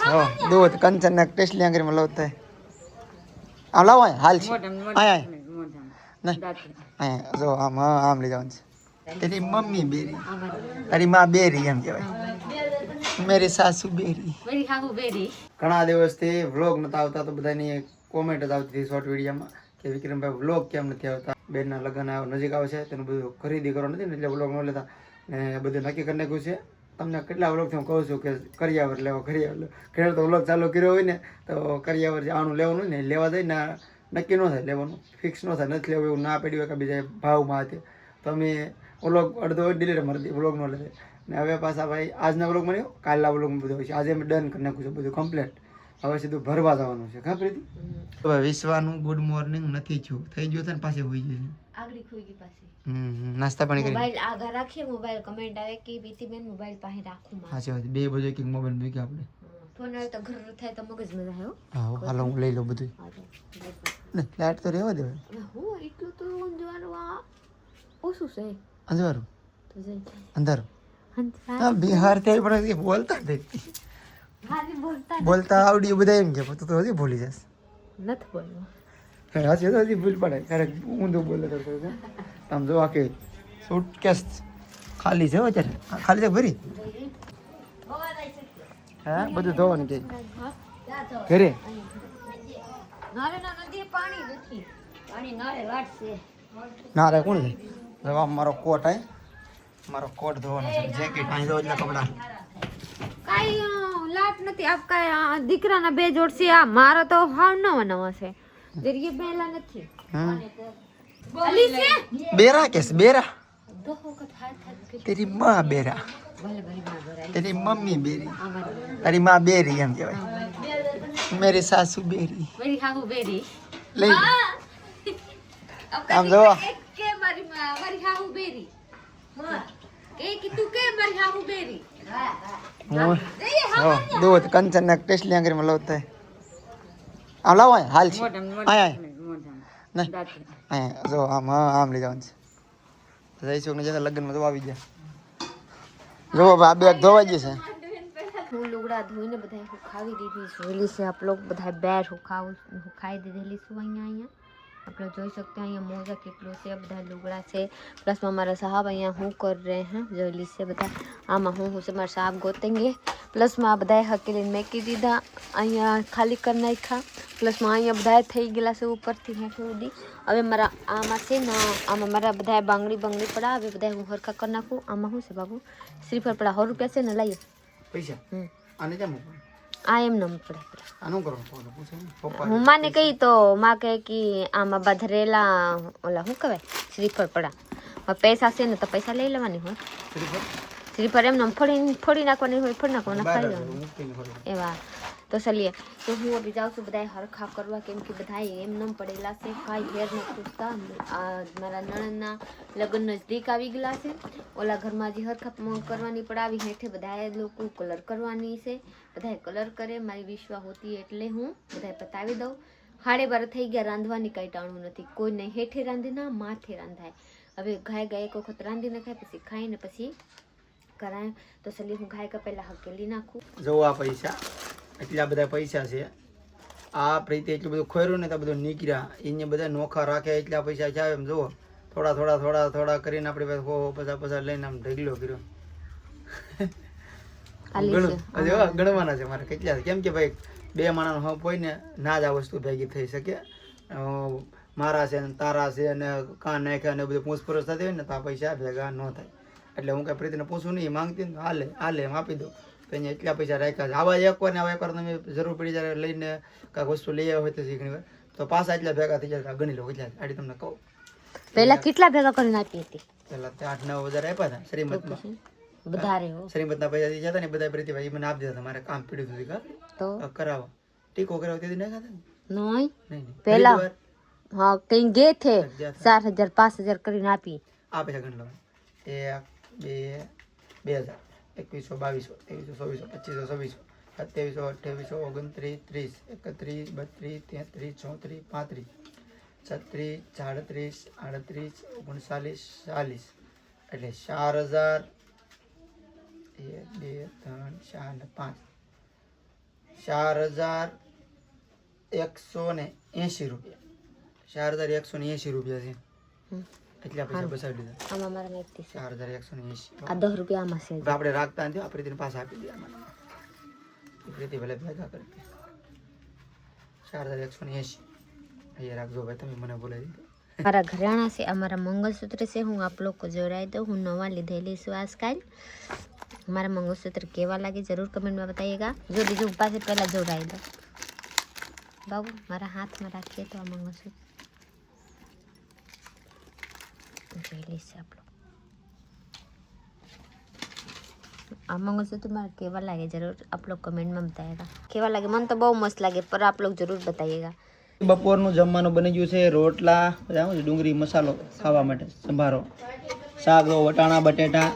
हो दूध कंचन टेस्ट लिया कर मला होतं आम लाव हाल आय नहीं जो आम ले जाओ तेरी मम्मी बेरी तारी माँ बेरी एम कहेवाय मेरी सासू बेरी घણા દિવસથી વ્લોગ નતા આવતા તો બધાની કોમેન્ટ જ આવતી હતી શોર્ટ વિડીયોમાં કે વિક્રમભાઈ વ્લોગ કેમ નથી આવતા બેનના લગ્ન નજીક આવે છે તેનું બધું ખરીદી કરવાનું નથી ને એટલે વ્લોગ ન લેતા ને બધું નક્કી કરી નાખ્યું છે તમને કેટલા વ્લોગથી હું કહું છું કે કરિયાવર લેવો કરિયાવર ખેડ તો વ્લોગ ચાલુ કર્યો હોય ને તો કરિયાવર જે આનું લેવાનું હોય ને લેવા જાય ને નક્કી ન થાય લેવાનું ફિક્સ ન થાય નથી લેવું એવું ના પડ્યું હોય કે બીજા ભાવમાં હતી તો અમે વ્લોગ અડધો ડિલીટ મારી દીધી વ્લોગ ન લેતા ને હવે પાછા ભાઈ આજના વ્લોગમાં નહીં કાલના વ્લોગમાં બધું હોય છે આજે અમે ડન કરી નાખ્યું છે બધું કમ્પ્લીટ હવે સીધું ભરવા જવાનું છે ખબર હતી હવે વિશ્વાનું ગુડ મોર્નિંગ નથી થયું થઈ ગયું છે ને પાછી હોઈ ગયું આગળ ખોઈ ગઈ પાછી નાસ્તા પાણી કરી મોબાઈલ આગળ રાખીએ મોબાઈલ કમેન્ટ આવે કે બીતીબેન મોબાઈલ પાસે રાખું માં હા છે બે બધું એક મોબાઈલ મૂકી આપણે ફોન આવે તો ઘર થાય તો મગજ મજા આવ્યો હા હાલો હું લઈ લઉં બધું ને લાઈટ તો રહેવા દે હું એટલું તો અંજવારું આ ઓછું છે અંજવારું તો જઈ અંધારું હા બિહાર થી પણ બોલતા નથી બોલતા આવડ્યું બધા એમ કે તું તો હજી ભૂલી જશ નથી બોલવું હા છે તો હજી ભૂલ પડે ક્યારેક ઊંધું બોલે કરતો આમ જો આખી સૂટકેસ ખાલી છે અત્યારે ખાલી છે ભરી હા બધું ધોવાનું કે ઘરે ના રે કોણ છે મારો કોટ આય મારો કોટ ધોવાનો છે જેકેટ અહીં ધો એટલે કપડા કાઈ લાટ નથી આપ કાઈ દીકરાના બે જોડ છે આ મારો તો હાવ નવો નવો છે જરીએ પહેલા નથી અલી છે બેરા કેસ બેરા દો વખત હાથ તેરી માં બેરા ભલે ભલે માં બરાબર તેરી મમ્મી બેરી તારી માં બેરી એમ કહેવાય મેરી સાસુ બેરી મેરી હાહુ બેરી લઈ આમ જો કે મારી હાહુ બેરી કે તું કે મારી હાહુ બેરી दूध कंचन टेस्ट लिया कर मला होतं आम लाव हाल आय नहीं जो आम ले जाओ જઈશું ને જતા લગ્નમાં તો આવી ગયા જો આ બેગ ધોવાઈ જશે હું લુગડા ધોઈને બધા સુખાવી દીધી જોયેલી છે આપ લોગ બધા બેર સુખાઈ દીધેલી છું અહીંયા આપણે જોઈ सकते हैं અહીંયા મોજા કેટલો છે બધા લુગડા છે પ્લસમાં મારા સાहब અહીંયા હું कर रहे हैं જોયેલી છે બધા આમાં હું છે મારા સાहब ગોતેંગે પ્લસમાં બધા હકેલી મેકી દીધા અહીંયા ખાલી કરી નાખ્યા પ્લસમાં અહીંયા બધા થઈ ગયેલા છે ઉપરથી હેઠ સુધી હવે મારા આમાં છે ને આમાં મારા બધા બાંગડી પડા હવે બધા હું હરખા કરી નાખું આમાં શું છે બાબુ શ્રીફળ પડા 100 રૂપિયા છે ને લઈએ પૈસા આને કેમ આ એમ નમ પડે આનું કરો હું માને કહી તો માં કહે કે આમાં બધરેલા ઓલા શું કહેવાય શ્રીફળ પડા પૈસા છે ને તો પૈસા લઈ લેવાની હોય શ્રીફળ એમને ફોડી નાખવાની હોય ફોડી નાખવાના ખાઈ લેવાનું એવા તો ચલીએ તો હું અભી જાઉં છું બધા હરખા કરવા કેમ કે બધા એમ નમ પડેલા છે કાંઈ ઘેર ન ખૂટતા મારા નણંદના લગ્ન નજદીક આવી ગયેલા છે ઓલા ઘરમાં જે હરખા કરવાની પડાવી હેઠે બધા લોકો કલર કરવાની છે બધા કલર કરે મારી વિશ્વા હોતી એટલે હું બધા પતાવી દઉં 12:30 થઈ ગયા રાંધવાની કાંઈ ટાણું નથી કોઈ નહીં હેઠે રાંધે ના માથે રાંધાય હવે ગાય એક વખત રાંધીને ખાય પછી ખાઈને પછી કરાય તો ચલી હું ગાય પહેલા હકેલી નાખું જો આ પૈસા એટલા બધા પૈસા છે આ પ્રીતિ એટલું બધું ખોર્યું ને તો બધું નીકળ્યા એને બધા નોખા રાખે એટલા પૈસા છે એમ જુઓ થોડા કરીને આપણે પચાસ લઈને આમ ઢગલો કર્યો ગણવાના છે મારે કેટલા છે કેમ કે ભાઈ બે માણસનો હપ હોય ને ના જ આ વસ્તુ ભેગી થઈ શકે મારા છે ને તારા છે અને કાન નાખ્યા ને બધું પૂછપરછ થતી હોય ને તો આ પૈસા ભેગા ન થાય એટલે હું કઈ પ્રીતિને પૂછું નહીં માંગતી ને હાલે એમ આપી દઉં તો અહીંયા એટલા પૈસા રાખ્યા છે આવા એકવાર તમે જરૂર પડી જ્યારે લઈને કાંઈક વસ્તુ લઈ આવ્યા હોય તો ઘણી વાર તો પાછા એટલા ભેગા થઈ જાય ગણી લો એટલા આડી તમને કહું પહેલા કેટલા ભેગા કરીને આપી હતી પહેલા 8-9 હજાર આપ્યા હતા શ્રીમતમાં વધારે શ્રીમતના પૈસા થી જતા ને બધા પ્રીતિભાઈ મને આપી દીધા મારે કામ પીડ્યું હતું તો કરાવો ટીકો કરાવો તેથી ના ખાતા નહીં પહેલા હા કઈ ગે થે 4000 5000 કરીને આપી આ પૈસા ગણ લો 1 2 2000 2100 2200 2300 2400 2500 2700 2800 29 30 31 32 33 34 35 36 37 39 એટલે 4000 1 2 3 4 5 4180 રૂપિયા 4180 રૂપિયા છે એટલા પૈસા બસાવી દીધા આમાં મારા નાખતી છે 4180 આ 10 રૂપિયા આમાં છે આપણે રાખતા નથી આપણે તેને પાછા આપી દે આમાં પ્રીતિ ભલે ભેગા કરી 4180 અહીંયા રાખજો ભાઈ તમે મને બોલાવી દીધો મારા ઘરેણા છે અમારા મંગલસૂત્ર છે હું આપ લોકો જોડાઈ દઉં હું નવા લીધેલી છું આજકાલ મારા મંગलसूत्र કેવા લાગે જરૂર કમેન્ટમાં बताइएगा જો બીજું પાસે પહેલા જોડાઈ દો બાબુ મારા હાથમાં રાખીએ તો આ મંગलसूत्र જોઈ છે આપ લોકો આ मंगलसूत्र મારા કેવા લાગે જરૂર આપ લોકો કમેન્ટમાં बताइएगा કેવા લાગે મને તો બહુ મસ્ત લાગે પર આપ લોકો જરૂર बताइएगा બપોરનું જમવાનું બની ગયું છે રોટલા બધા ડુંગળી મસાલો ખાવા માટે સંભારો શાક વટાણા બટેટા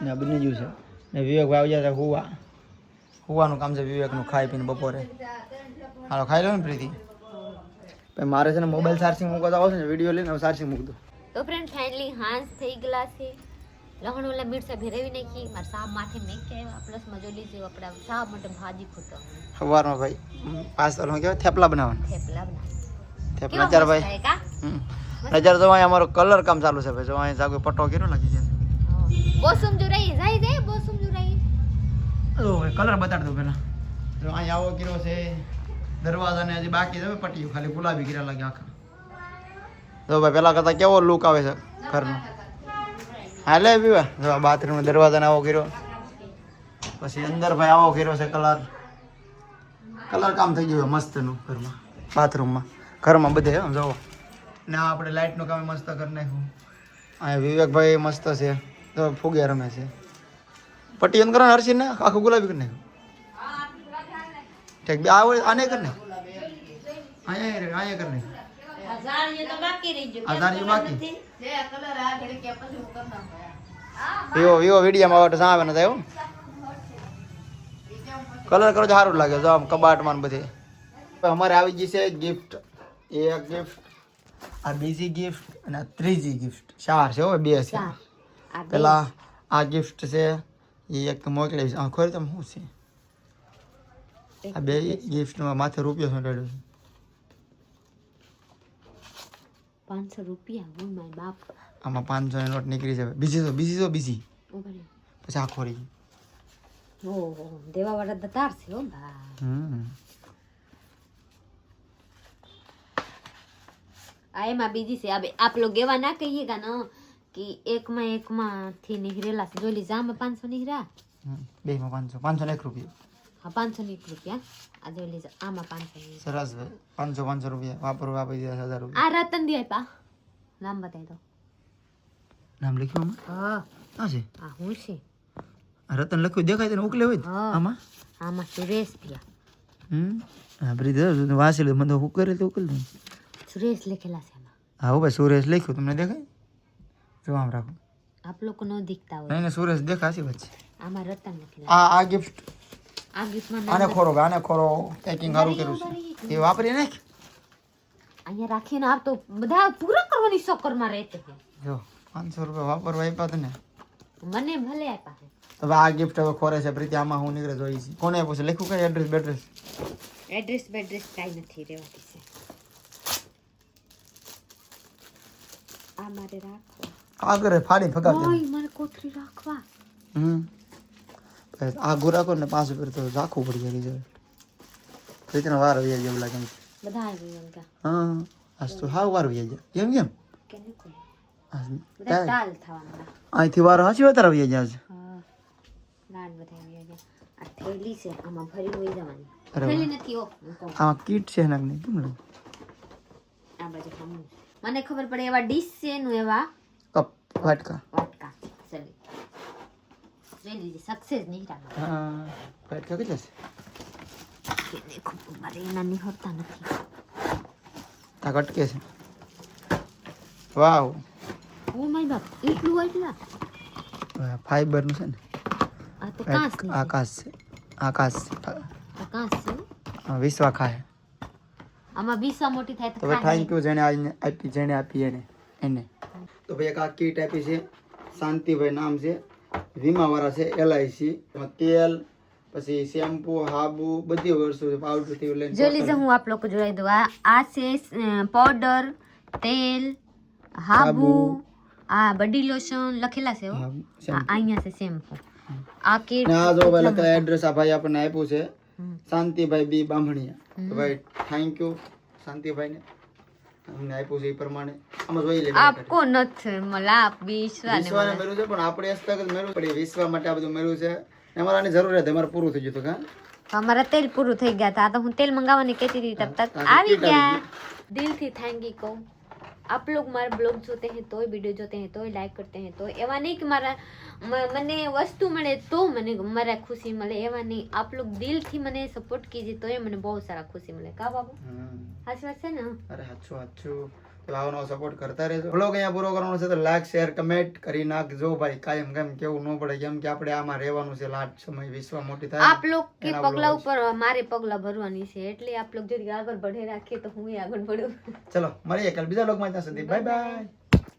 ને બની ગયું છે ને વિવેકભાઈ આવી ગયા હુવાનું કામ છે વિવેકનું ખાઈ પીને બપોરે હાલો ખાઈ લો ને પ્રીતિ ભાઈ મારે છે ને મોબાઈલ ચાર્જિંગ મૂકવા આવશે ને વિડીયો લઈને ચાર્જિંગ મૂકી દો તો ફ્રેન્ડ ફાઇનલી હાંસ થઈ ગયેલા છે લહણ ઓલા મિર્ચા ભેરવી નાખી મારા સાબ માથે મેં કે પ્લસ મજોલી જેવું આપણા સાબ માટે ભાજી ખોટો સવારમાં ભાઈ પાસ્તા કેવાય થેપલા બનાવવાના થેપલા ચાર ભાઈ નજર જો અહીંયા અમારો કલર કામ ચાલુ છે ભાઈ જો અહીંયા જાગો પટ્ટો કેરો લાગી જાય બોસુમ જોરાઈ જાય દે બોસુમ જોરાઈ ઓ કલર બતાડ દો પેલા જો અહીંયા આવો કર્યો છે દરવાજાને હજી બાકી છે પટ્ટીઓ ખાલી ગુલાબી કર્યા લાગે આખા તો ભાઈ પેલા કરતા કેવો લુક આવે છે ઘરનો હાલે પીવા જો બાથરૂમ દરવાજાને આવો કર્યો પછી અંદર ભાઈ આવો કર્યો છે કલર કામ થઈ ગયું મસ્તનું ઘરમાં બાથરૂમમાં ઘરમાં બધે જોવો ને આપણે લાઇટનું કામ મસ્ત કરી નાખ્યું અહીંયા વિવેકભાઈ મસ્ત છે તો ફુગે રમે છે પટ્ટી અંદર કરો ને હર્ષિ ને આખું ગુલાબી કરી નાખ્યું ઠીક બે આને કરી નાખ અહીંયા કરી નાખ વિવો વિડીયોમાં આવે તો સામે નથી આવ્યો કલર કરો તો સારું લાગે જો આમ કબાટમાં બધે અમારે આવી ગઈ છે ગિફ્ટ એક ગિફ્ટ આ બીજી ગિફ્ટ અને આ ત્રીજી ગિફ્ટ ચાર છે હો બે છે પેલા આ ગિફ્ટ છે એ એક તો મોકલી છે ખોરી તમે શું છે આ બે ગિફ્ટમાં માથે રૂપિયો સોંટાડ્યો છે 500 રૂપિયા ઓ માય બાપ આમાં 500 ની નોટ નીકળી છે બીજી પછી આ ખોરી ઓહો દેવા વાળા દતાર છે હો બા આ એમાં બીજી છે અબે આપ લોग એવા ના કહીएगा ना कि एक માં થી નીકળેલા છે જોલી જામાં 500 નીકળ્યા બે માં 500 ને 1 રૂપિયો હા 500 ની 1 રૂપિયા આ જોલી આમાં 500 સરસ 500 રૂપિયા વાપરવા આપી દીધા 1000 રૂપિયા આ રતન દી આપા નામ બતાવી દો નામ લખ્યું હા આ છે આ હું છે રતન લખ્યું દેખાય તને ઉકલે હોય આમાં સુરેશ ભિયા આ બ્રિધર વાસી લે મને હું કરે તો ઉકલ દે સુરેશ લખેલા છે આમાં હા ભાઈ સુરેશ લખ્યું તમને દેખાય જો આમ રાખો આપ લોકો નો દિખતા હોય નહીં સુરેશ દેખાય છે વચ્ચે આમાં રતન લખેલા આ ગિફ્ટ માં આને ખોરો પેકિંગ સારું કર્યું છે એ વાપરી નાખ અહીંયા રાખીને આપ તો બધા પૂરા કરવાની શોકર માં રહેતે છે જો 500 રૂપિયા વાપરવા આપ્યા તને મને ભલે આપ્યા છે હવે આ ગિફ્ટ હવે ખોરે છે પ્રીતિ આમાં હું નીકળે જોઈ છે કોને આપ્યું છે લખ્યું કઈ એડ્રેસ બેડ્રેસ કાઈ નથી રહેવાતી છે આ મારે રાખો આગળ ફાડી ફગાડ દે ઓય મારે કોથરી રાખવા આ ગુરાકો ને 5 રૂપિયા તો રાખવું પડી જાય પ્રીતિનો વાર આવી જાય એવું લાગે બધા આવી ગયા હા આજ તો હાવ વાર આવી જાય કેમ કેને કોઈ દાલ થવાના અહીંથી વાર હાચી વાત આવી જાય હા દાલ બધા આવી ગયા આ થેલી છે આમાં ભરી હોઈ જવાની થેલી નથી ઓ આ કીટ છે ને કેમ લે આ બાજુ હમું મને ખબર પડે એવા ડીશ છે નું એવા કપ વાટકા ચલી જોઈ લીધી સક્સેસ નહીં રાખા હા વાટકા કેટલા છે દેખો મારે એના નહીં હોતા નથી આ કટકે છે વાવ ઓ માય બાપ એટલું એટલા ફાઈબર નું છે ને આ તો કાંસ ની આકાશ છે આ કાંસ છે વિશ્વા ખાય આમાં વિશ્વા મોટી થાય તો ભાઈ થેન્ક યુ જેને આપી એને તો ભાઈ એક આ કીટ આપી છે શાંતિભાઈ નામ છે વીમા વાળા છે LIC તેલ પછી શેમ્પू હાબુ બધી વસ્તુ છે, પાવડર થી લઈને जो लीजिए हूँ आप लोग को जुड़ाई दो आ से पाउडर तेल हाबू आ बॉडी लोशन लखेला से હા, અહીંયા से શેમ્પू આ કીટ ને આ જો ભાઈ લખેલા એડ્રેસ આ ભાઈ આપણને આપ્યું છે શાંતિભાઈ બી બામણિયા. તો ભાઈ થેન્ક યુ શાંતિભાઈ ને અમને આપ્યું છે એ પ્રમાણે. આમાં જોઈ લે આપકો નથી मला વિશ્વાસ વિશ્વાને મેળવ્યું છે પણ આપણે હસ્તગત મેળવ્યું પડે વિશ્વા માટે આ બધું મેળવ્યું છે ને અમારે આની જરૂર હતી, અમારે પૂરું થઈ ગયું હતું. हमारा तेल पूરું થઈ ગયા था तो હું તેલ મંગાવવાની કહેતી હતી તબ તક આવી ગયા. दिल થી थैंक यू કહું. आप लोग हमारे ब्लॉग जोते हैं तो वीडियो जोते हैं तो लाइक करते हैं तो एवा नहीं कि मारा મને વસ્તુ મળે તો મને મારા ખુશી મળે એવા નહીં. આપ લોગ દિલથી મને સપોર્ટ કીજીએ તો એ મને બહુ સારા ખુશી મળે. કા બાબુ સાચી વાત છે ને? અરે સાચું સાચું. તો આવો નવો સપોર્ટ કરતા રહેજો. બ્લોગ અહીંયા પૂરો કરવાનો છે તો લાઈક શેર કમેન્ટ કરી નાખજો ભાઈ. કાયમ કેમ કેવું ન પડે કેમ કે આપણે આમાં રહેવાનું છે લાટ સમય વિશ્વ મોટી થાય. આપ લોગ કે પગલા ઉપર મારે પગલા ભરવાની છે એટલે આપ લોગ જરી આગળ बढ़े રાખીએ તો હું આગળ बढ़ું. ચલો મળીએ કાલ બીજા બ્લોગમાં. ત્યાં સુધી બાય બાય.